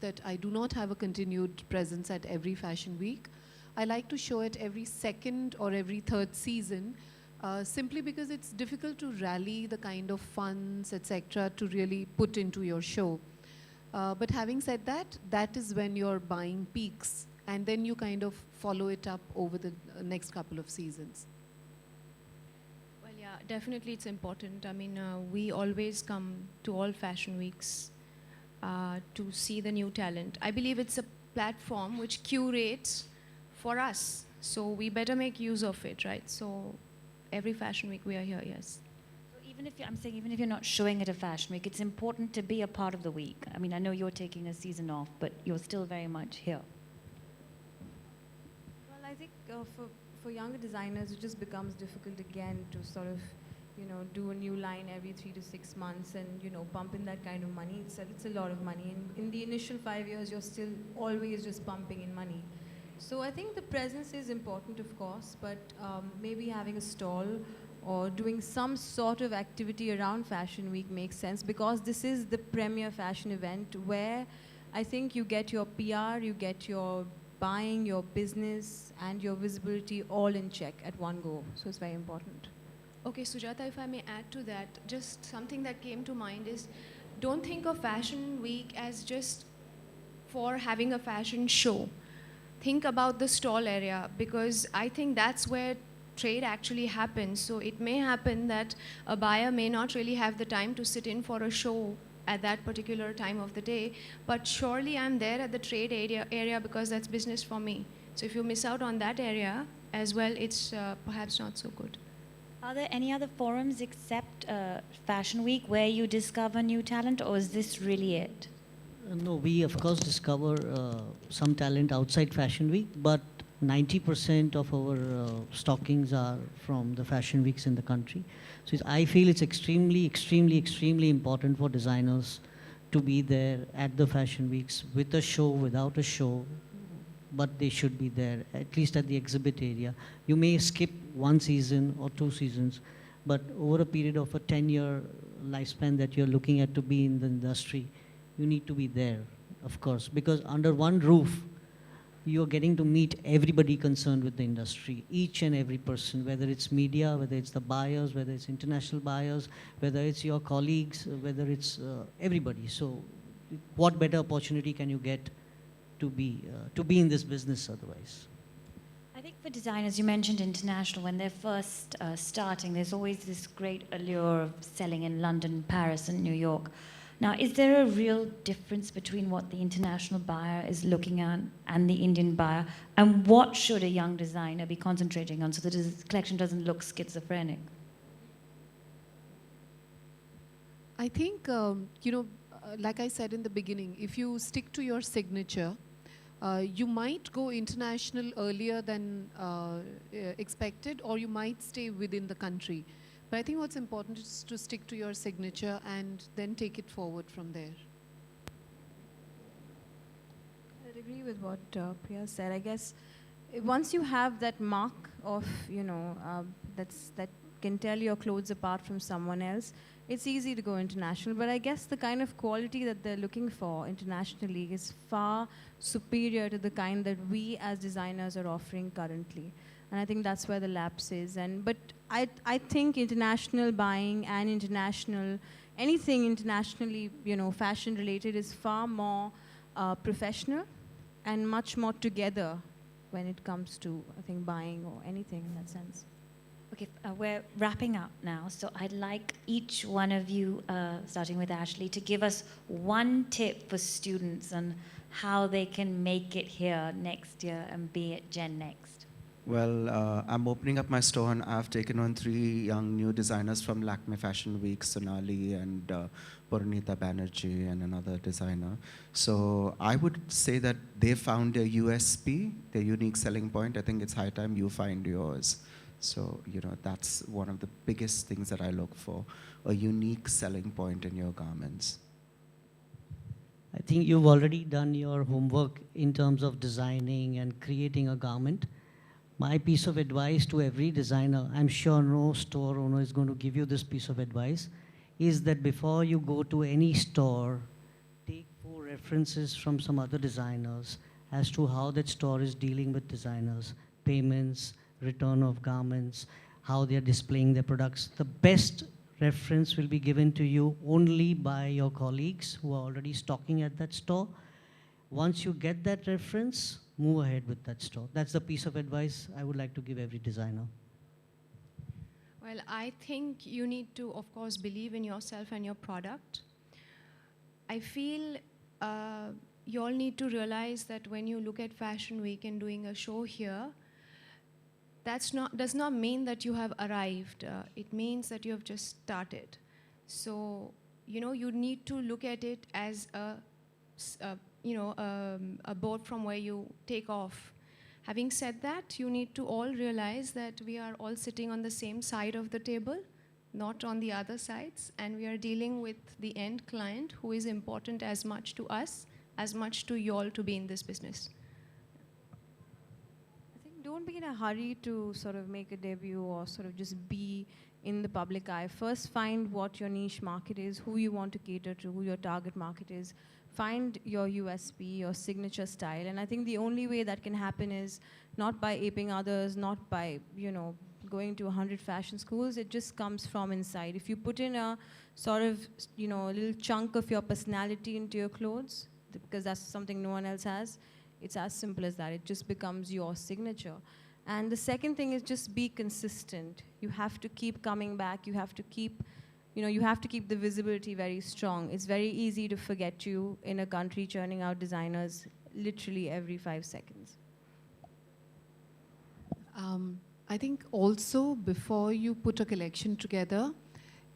that I do not have a continued presence at every fashion week. I like to show it every second or every third season, simply because it's difficult to rally the kind of funds, etc., to really put into your show. But having said that, that is when your buying peaks, and then you kind of follow it up over the next couple of seasons. Well, yeah, definitely it's important. I mean, we always come to all fashion weeks to see the new talent. I believe it's a platform which curates for us, so we better make use of it, right? So every fashion week we are here, yes. I'm saying even if you're not showing at a fashion week, it's important to be a part of the week. I mean, I know you're taking a season off, but you're still very much here. Well, I think for younger designers, it just becomes difficult again to sort of, do a new line every 3 to 6 months and, pump in that kind of money. It's a lot of money. And in the initial 5 years, you're still always just pumping in money. So I think the presence is important, of course, but maybe having a stall or doing some sort of activity around Fashion Week makes sense, because this is the premier fashion event where I think you get your PR, you get your buying, your business, and your visibility all in check at one go. So it's very important. Okay, Sujata, if I may add to that, just something that came to mind is, don't think of Fashion Week as just for having a fashion show. Think about the stall area, because I think that's where trade actually happens. So it may happen that a buyer may not really have the time to sit in for a show at that particular time of the day, but surely I'm there at the trade area because that's business for me. So if you miss out on that area as well, it's perhaps not so good. Are there any other forums except Fashion Week where you discover new talent, or is this really it? No, we of course discover some talent outside Fashion Week, but 90% of our stockings are from the fashion weeks in the country. So I feel it's extremely, extremely, extremely important for designers to be there at the fashion weeks, with a show, without a show, but they should be there, at least at the exhibit area. You may skip 1 season or 2 seasons, but over a period of a 10-year lifespan that you're looking at to be in the industry, you need to be there, of course, because under one roof, you're getting to meet everybody concerned with the industry, each and every person, whether it's media, whether it's the buyers, whether it's international buyers, whether it's your colleagues, whether it's everybody. So what better opportunity can you get to be in this business otherwise? I think for designers, you mentioned international, when they're first starting, there's always this great allure of selling in London, Paris, and New York. Now, is there a real difference between what the international buyer is looking at and the Indian buyer? And what should a young designer be concentrating on so that his collection doesn't look schizophrenic? I think, like I said in the beginning, if you stick to your signature, you might go international earlier than expected, or you might stay within the country. But I think what's important is to stick to your signature and then take it forward from there. I agree with what Priya said. I guess once you have that mark of, that can tell your clothes apart from someone else, it's easy to go international. But I guess the kind of quality that they're looking for internationally is far superior to the kind that we as designers are offering currently. And I think that's where the lapse is. But I think international buying and anything internationally, fashion related is far more professional and much more together when it comes to, I think, buying or anything in that sense. Okay, we're wrapping up now, so I'd like each one of you, starting with Ashley, to give us one tip for students on how they can make it here next year and be at Gen Next. Well, I'm opening up my store, and I've taken on 3 young new designers from Lakme Fashion Week, Sonali and Purnita Banerjee and another designer. So I would say that they found their USP, their unique selling point. I think it's high time you find yours. So, that's one of the biggest things that I look for, a unique selling point in your garments. I think you've already done your homework in terms of designing and creating a garment. My piece of advice to every designer, I'm sure no store owner is going to give you this piece of advice, is that before you go to any store, take 4 references from some other designers as to how that store is dealing with designers, payments, return of garments, how they are displaying their products. The best reference will be given to you only by your colleagues who are already stocking at that store. Once you get that reference, move ahead with that store. That's the piece of advice I would like to give every designer. Well, I think you need to, of course, believe in yourself and your product. I feel you all need to realize that when you look at Fashion Week and doing a show here, does not mean that you have arrived. It means that you have just started. So, you need to look at it as a boat from where you take off. Having said that, you need to all realize that we are all sitting on the same side of the table, not on the other sides, and we are dealing with the end client who is important as much to us, as much to you all to be in this business. I think don't be in a hurry to sort of make a debut or sort of just be in the public eye. First, find what your niche market is, who you want to cater to, who your target market is. Find your USP, your signature style. And I think the only way that can happen is not by aping others, not by, going to 100 fashion schools. It just comes from inside. If you put in a sort of, a little chunk of your personality into your clothes, because that's something no one else has, it's as simple as that. It just becomes your signature. And the second thing is just be consistent. You have to keep coming back. You have to keep the visibility very strong. It's very easy to forget you in a country churning out designers literally every 5 seconds. I think also before you put a collection together,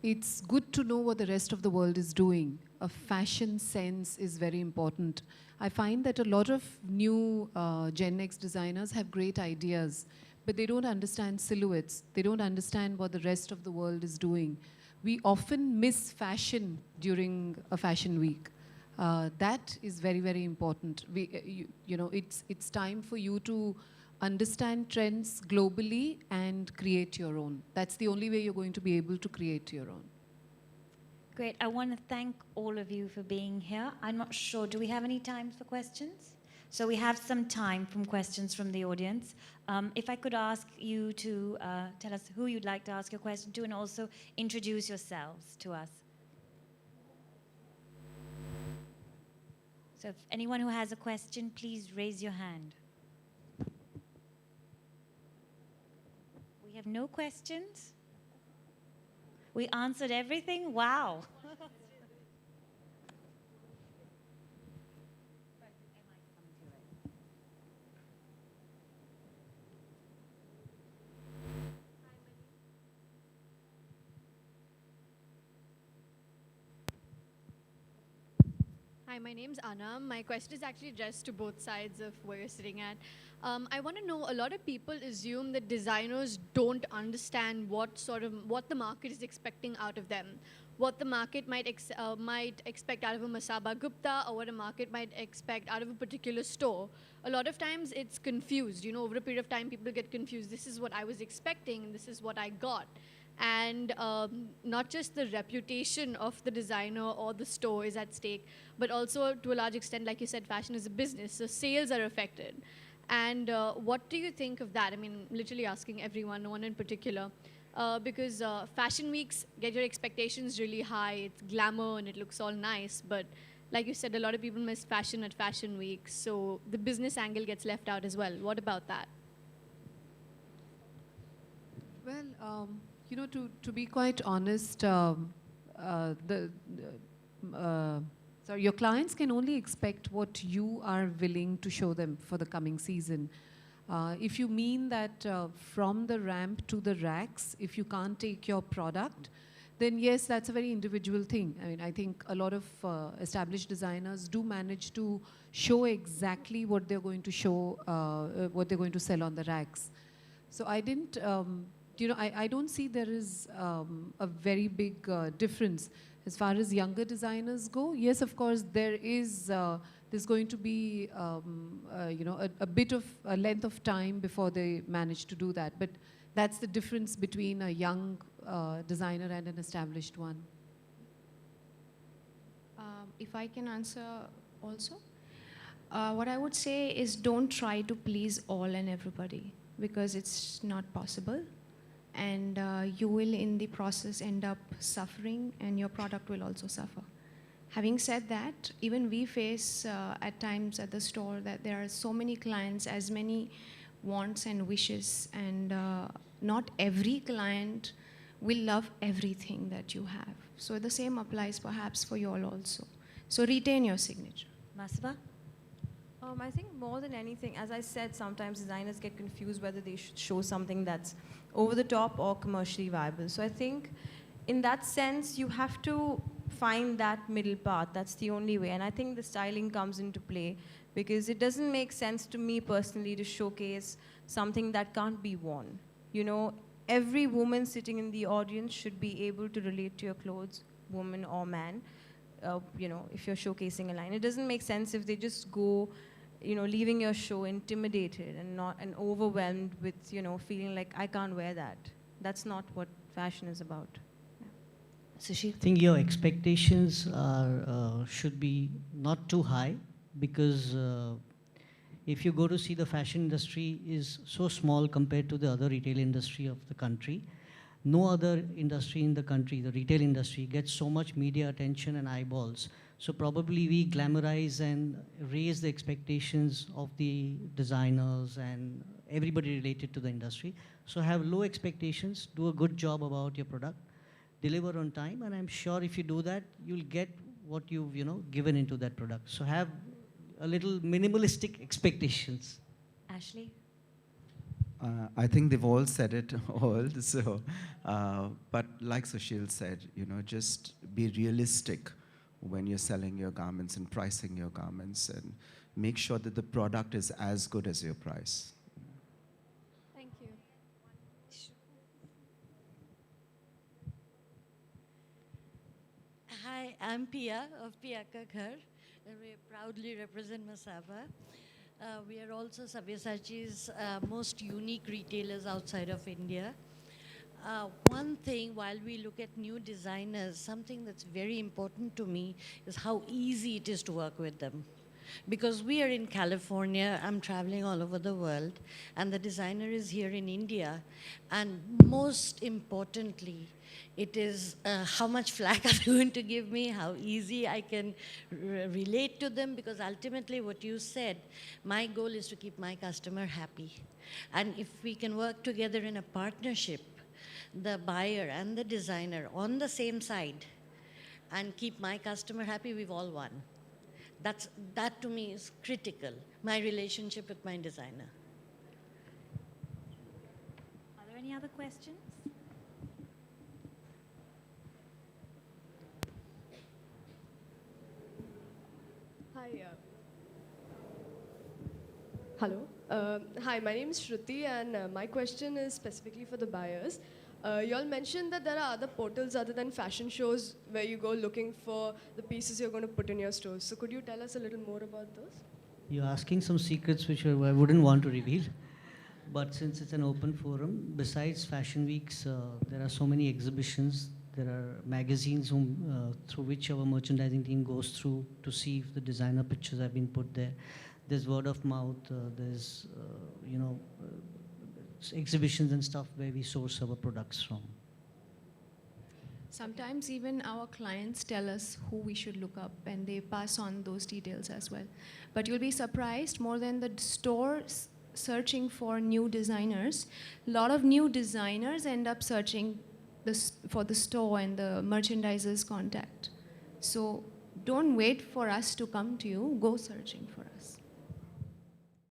it's good to know what the rest of the world is doing. A fashion sense is very important. I find that a lot of new Gen X designers have great ideas, but they don't understand silhouettes. They don't understand what the rest of the world is doing. We often miss fashion during a fashion week. That is very, very important. It's time for you to understand trends globally and create your own. That's the only way you're going to be able to create your own. Great. I want to thank all of you for being here. I'm not sure, do we have any time for questions? So we have some time from questions from the audience. If I could ask you to tell us who you'd like to ask your question to, and also introduce yourselves to us. So if anyone who has a question, please raise your hand. We have no questions? We answered everything? Wow. Hi, my name's Anna. My question is actually addressed to both sides of where you're sitting at. I want to know, a lot of people assume that designers don't understand what the market is expecting out of them, what the market might expect out of a Masaba Gupta, or what a market might expect out of a particular store. A lot of times it's confused. Over a period of time, people get confused. This is what I was expecting, and this is what I got. And not just the reputation of the designer or the store is at stake, but also to a large extent, like you said, fashion is a business, so sales are affected. And what do you think of that? I mean, literally asking everyone, no one in particular, because fashion weeks get your expectations really high, it's glamour and it looks all nice, but like you said, a lot of people miss fashion at fashion week, so the business angle gets left out as well. What about that? Well, to be quite honest, your clients can only expect what you are willing to show them for the coming season. If you mean that from the ramp to the racks, if you can't take your product, then yes, that's a very individual thing. I mean, I think a lot of established designers do manage to show exactly what they're going to show, what they're going to sell on the racks. So I didn't... I don't see there is a very big difference. As far as younger designers go, yes, of course, there's going to be, a bit of a length of time before they manage to do that. But that's the difference between a young designer and an established one. If I can answer also. What I would say is don't try to please all and everybody, because it's not possible. And you will in the process end up suffering, and your product will also suffer. Having said that, even we face at times at the store that there are so many clients, as many wants and wishes, and not every client will love everything that you have. So the same applies perhaps for you all also. So retain your signature. Masiba? I think more than anything, as I said, sometimes designers get confused whether they should show something that's over the top or commercially viable. So I think in that sense, you have to find that middle path. That's the only way. And I think the styling comes into play, because it doesn't make sense to me personally to showcase something that can't be worn. You know, every woman sitting in the audience should be able to relate to your clothes, woman or man. You know, if you're showcasing a line, it doesn't make sense if they just go, you know, leaving your show intimidated and overwhelmed with, you know, feeling like I can't wear that. That's not what fashion is about. Sushil? I think your expectations are should be not too high, because if you go to see, the fashion industry is so small compared to the other retail industry of the country. No other industry in the country, the retail industry, gets so much media attention and eyeballs. So probably we glamorize and raise the expectations of the designers and everybody related to the industry. So have low expectations, do a good job about your product, deliver on time, and I'm sure if you do that, you'll get what you've, you know, given into that product. So have a little minimalistic expectations. Ashley? I think they've all said it all. So, but like Sushil said, you know, just be realistic when you're selling your garments and pricing your garments, and make sure that the product is as good as your price. Thank you. Hi, I'm Pia of Pia Ka Ghar, and we proudly represent Masaba. We are also Sabyasachi's most unique retailers outside of India. One thing, while we look at new designers, something that's very important to me is how easy it is to work with them. Because we are in California, I'm traveling all over the world, and the designer is here in India. And most importantly, it is how much flack are they going to give me, how easy I can relate to them, because ultimately what you said, my goal is to keep my customer happy. And if we can work together in a partnership, the buyer and the designer on the same side, and keep my customer happy, we've all won. That to me is critical, my relationship with my designer. Are there any other questions? Hi. Hello. Hi, my name is Shruti, and my question is specifically for the buyers. You all mentioned that there are other portals other than fashion shows where you go looking for the pieces you're going to put in your stores. So could you tell us a little more about those? You're asking some secrets which I wouldn't want to reveal. But since it's an open forum, besides fashion weeks, there are so many exhibitions. There are magazines through which our merchandising team goes through to see if the designer pictures have been put there. There's word of mouth. There's, exhibitions and stuff where we source our products from. Sometimes even our clients tell us who we should look up, and they pass on those details as well. But you'll be surprised, more than the stores searching for new designers, a lot of new designers end up searching for the store and the merchandiser's contact. So don't wait for us to come to you, go searching for us.